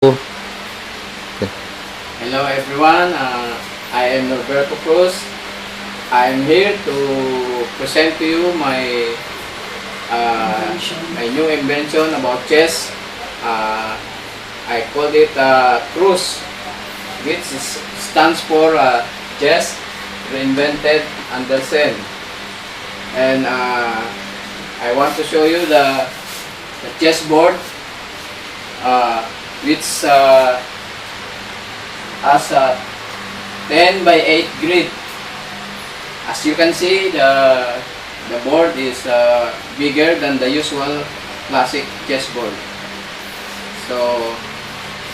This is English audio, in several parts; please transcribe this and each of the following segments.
Hello everyone, I am Roberto Cruz. I am here to present to you my new invention about chess. I called it Cruz, which stands for Chess Reinvented under Zen. And I want to show you the chessboard, which has a 10 by 8 grid. As you can see, the board is bigger than the usual classic chessboard. So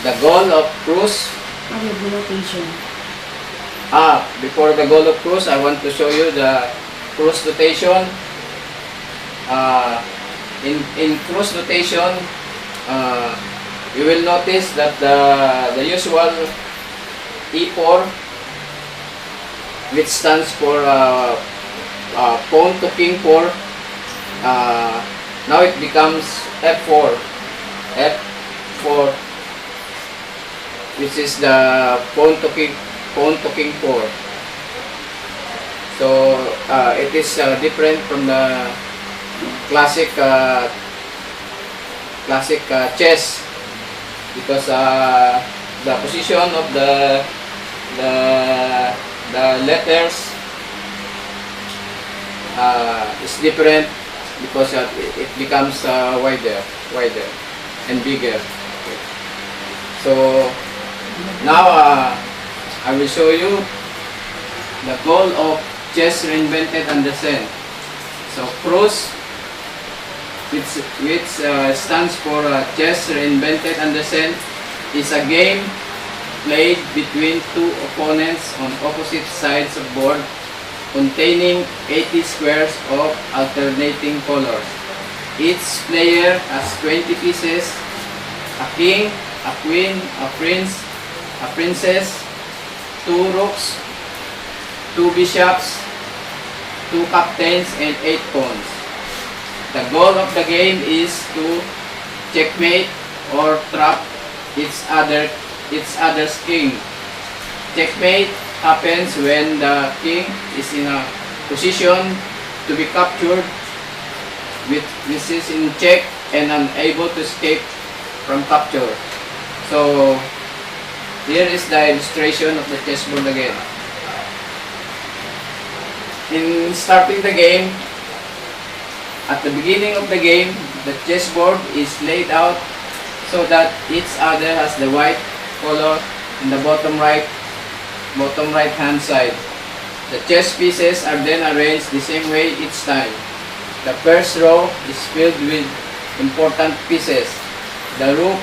the goal of Cruz, before the goal of Cruz, I want to show you the Cruz rotation. In Cruz rotation, you will notice that the usual E4, which stands for pawn to king 4, now it becomes F4, which is the pawn to king 4. So it is different from the classic chess, because the position of the letters is different, because it becomes wider and bigger. Okay. So now I will show you the goal of Chess Reinvented under Zen. So Cruz, which stands for Chess Reinvented under Zen, is a game played between two opponents on opposite sides of board, containing 80 squares of alternating colors. Each player has 20 pieces: a king, a queen, a prince, a princess, 2 rooks, 2 bishops, 2 captains, and 8 pawns. The goal of the game is to checkmate or trap its other's king. Checkmate happens when the king is in a position to be captured, which is in check and unable to escape from capture. So here is the illustration of the chessboard again. In starting the game, at the beginning of the game, the chessboard is laid out so that each other has the white color in the bottom right hand side. The chess pieces are then arranged the same way each time. The first row is filled with important pieces: the rook,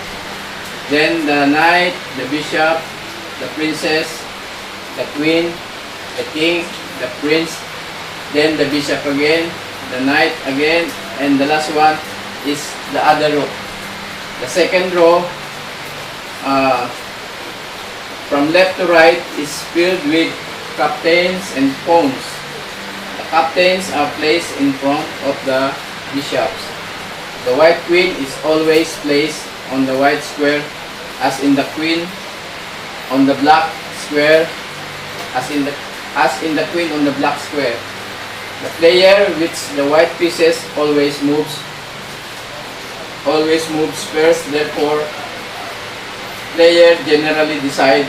then the knight, the bishop, the princess, the queen, the king, the prince, then the bishop again, the knight again, and the last one is the other rook. The second row, from left to right, is filled with captains and pawns. The captains are placed in front of the bishops. The white queen is always placed on the white square, as in the queen on the black square, as in the queen on the black square. The player with the white pieces always moves first. Therefore, player generally decide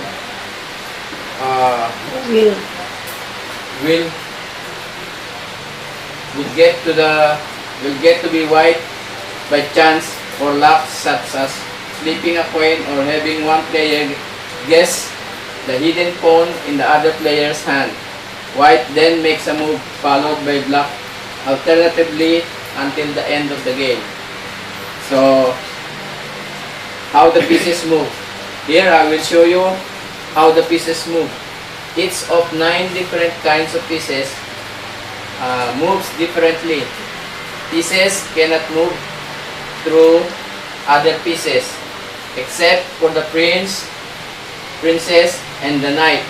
will get to be white by chance or luck, such as flipping a coin or having one player guess the hidden pawn in the other player's hand. White then makes a move followed by black, alternatively until the end of the game. So how the pieces move. Here I will show you how the pieces move. Each of 9 different kinds of pieces moves differently. Pieces cannot move through other pieces except for the prince, princess, and the knight,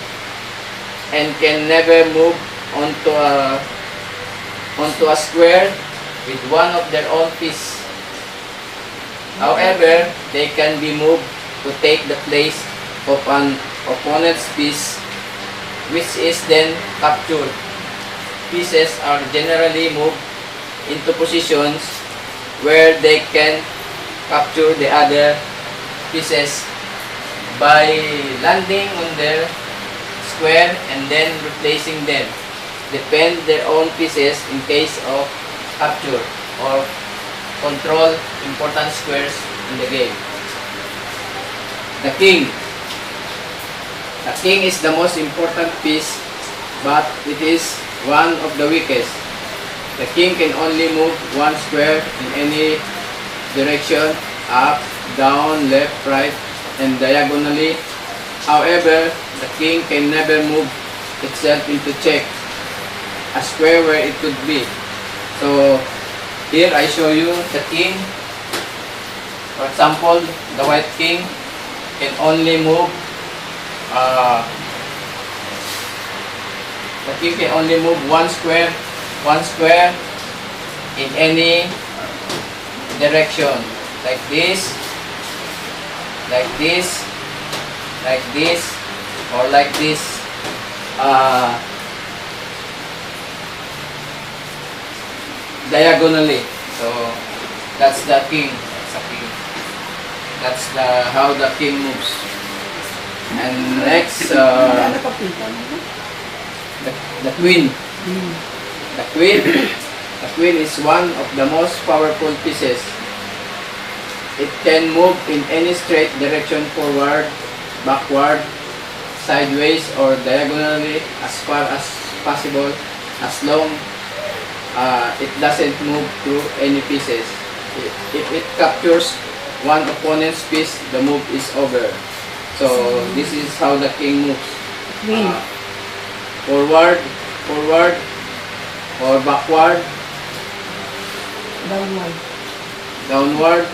and can never move onto a square with one of their own piece. However, they can be moved to take the place of an opponent's piece, which is then captured. Pieces are generally moved into positions where they can capture the other pieces by landing on their square and then replacing them. Defend their own pieces in case of capture or control important squares in the game. The king. The king is the most important piece, but it is one of the weakest. The king can only move one square in any direction, up, down, left, right, and diagonally. However, the king can never move itself into check, a square where it could be. So here I show you the king. For example, the white king can only move the king can only move one square in any direction, like this, like this, like this, or like this. Diagonally. So that's the king. That's how the king moves. And next, the queen. The queen is one of the most powerful pieces. It can move in any straight direction, forward, backward, sideways, or diagonally as far as possible, as long it doesn't move through any pieces. If it captures one opponent's piece, the move is over. So this is how the king moves. Forward, or backward, downward,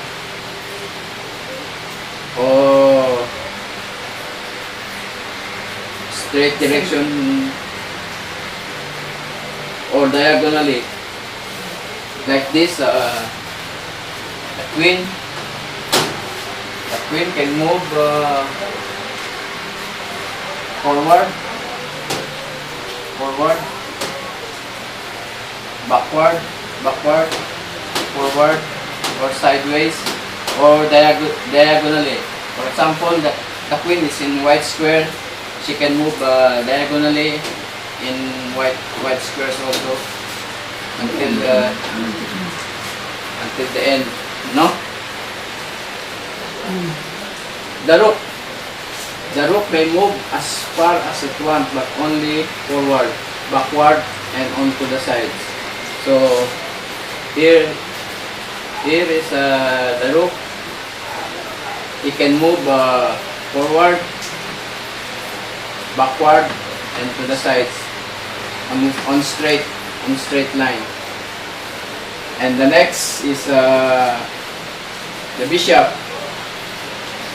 or straight direction, or diagonally, like this. The queen can move forward, backward, forward, or sideways, or diagonally. For example, the queen is in white square. She can move diagonally in white squares also until the end. No? The rook may move as far as it wants, but only forward, backward, and onto the sides. So here is the rook. It can move forward, backward, and to the sides on straight line. And the next is the bishop.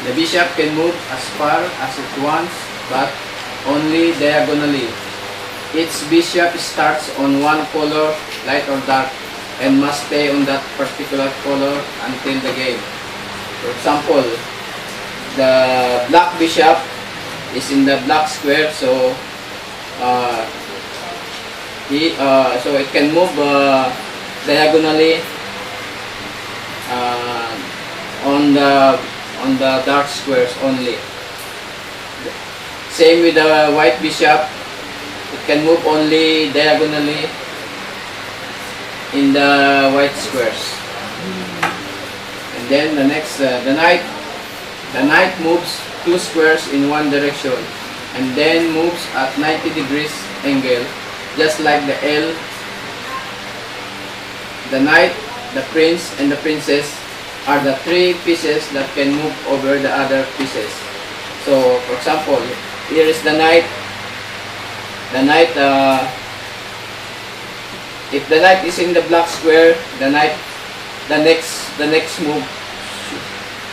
The bishop can move as far as it wants, but only diagonally. Each bishop starts on one color, light or dark, and must stay on that particular color until the game. For example, the black bishop is in the black square, so so it can move diagonally on the dark squares only. Same with the white bishop. It can move only diagonally in the white squares. And then the next, the knight. The knight moves two squares in one direction and then moves at 90 degrees angle, just like the L. The knight, the prince, and the princess are the three pieces that can move over the other pieces. So, for example, here is the knight. The knight, if the knight is in the black square, the next move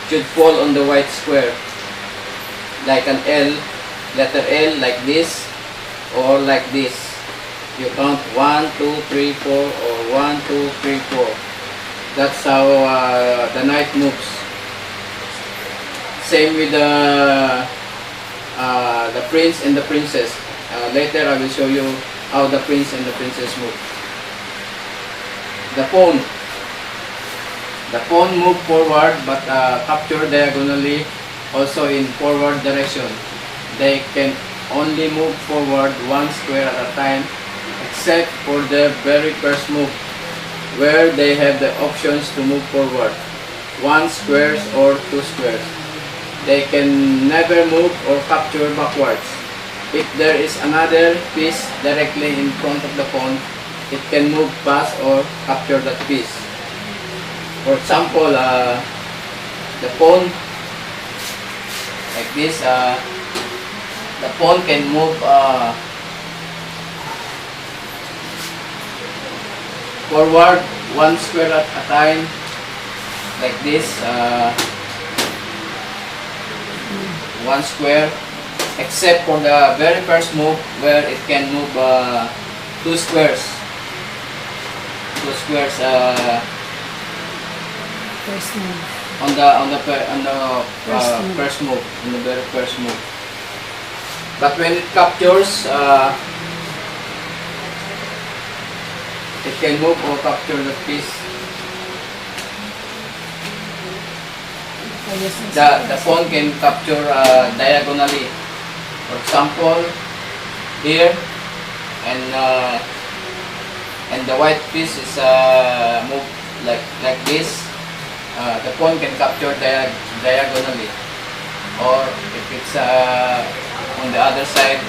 should fall on the white square, like an L, letter L, like this, or like this. You count 1, 2, 3, 4, or 1, 2, 3, 4. That's how the knight moves. Same with the prince and the princess. Later I will show you how the prince and the princess move. The pawn. The pawn move forward but capture diagonally also in forward direction. They can only move forward one square at a time except for the very first move where they have the options to move forward 1 square or 2 squares. They can never move or capture backwards. If there is another piece directly in front of the pawn, it can move past or capture that piece. For example, the pawn like this, the pawn can move forward 1 square at a time like this, 1 square, except for the very first move where it can move 2 squares. 2 squares First move. on the first move, on the very first move. But when it captures, it can move or capture the piece. The pawn can capture diagonally. For example, here, and the white piece is moved like this. The pawn can capture diagonally, or if it's on the other side,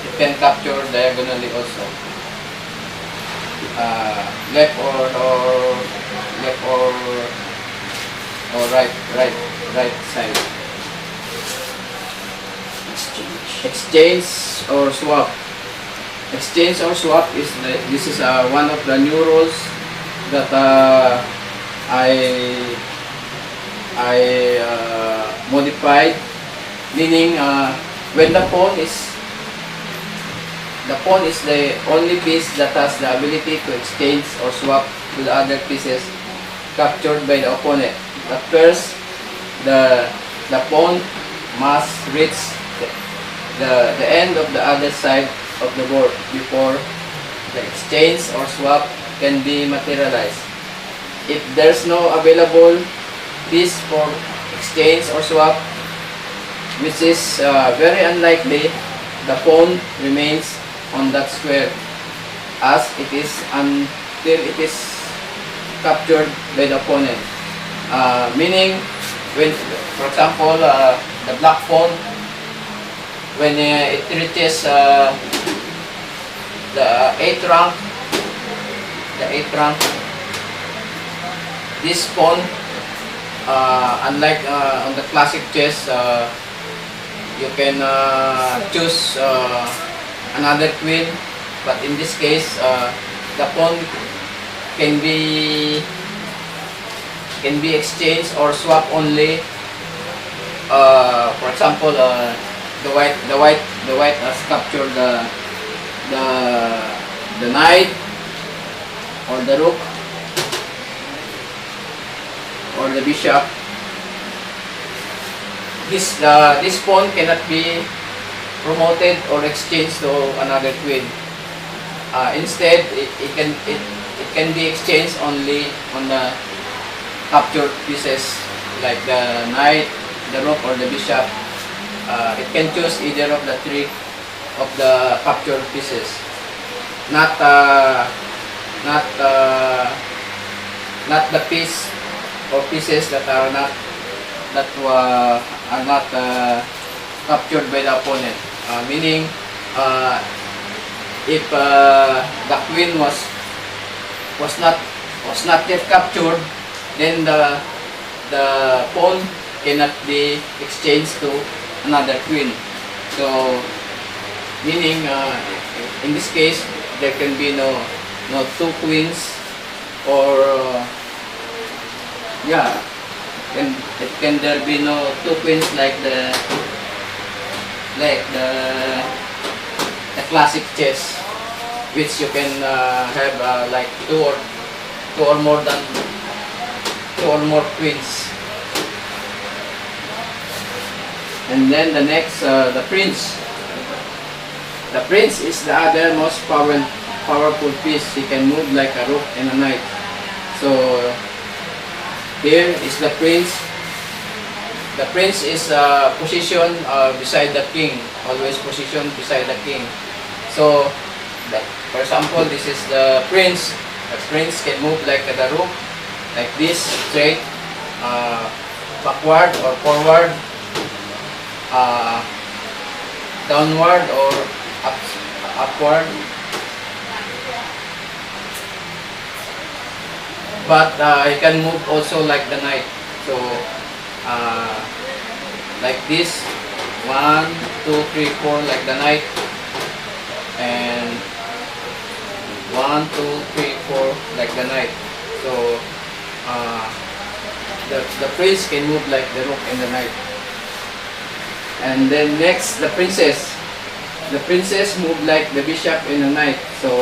it can capture diagonally also. Left or right side. Exchange or swap. Exchange or swap is this is one of the new rules that I modified, meaning when the pawn is the only piece that has the ability to exchange or swap with other pieces captured by the opponent. At first, the pawn must reach the end of the other side of the board before the exchange or swap can be materialized. If there's no available piece for exchange or swap, which is very unlikely, the pawn remains on that square as it is until it is captured by the opponent. Meaning, when, for example, the black pawn, when it reaches the 8th rank, this pawn, unlike on the classic chess, you can choose another queen, but in this case, the pawn can be exchanged or swapped only. For example, the white has captured the knight or the rook or the bishop. This pawn cannot be promoted or exchanged to another queen. Instead, it can be exchanged only on the captured pieces like the knight, the rook, or the bishop. It can choose either of the three of the captured pieces, not the piece or pieces that are not captured by the opponent. Meaning, if the queen was not yet captured, then the pawn cannot be exchanged to another queen. So, meaning in this case, there can be no two queens, or can there be no two queens like the classic chess, which you can have like two or more queens. And then the next, the prince. The prince is the other most powerful piece. He can move like a rook in a night. So here is the prince. The prince is positioned beside the king. Always positioned beside the king. So, for example, this is the prince. The prince can move like the rook, like this, straight, backward or forward, downward or upward. But he can move also like the knight. So like this, 1, 2, 3, 4, like the knight, and 1, 2, 3, 4, like the knight. So the prince can move like the rook and the knight. And then next, the princess. The princess move like the bishop and the knight. So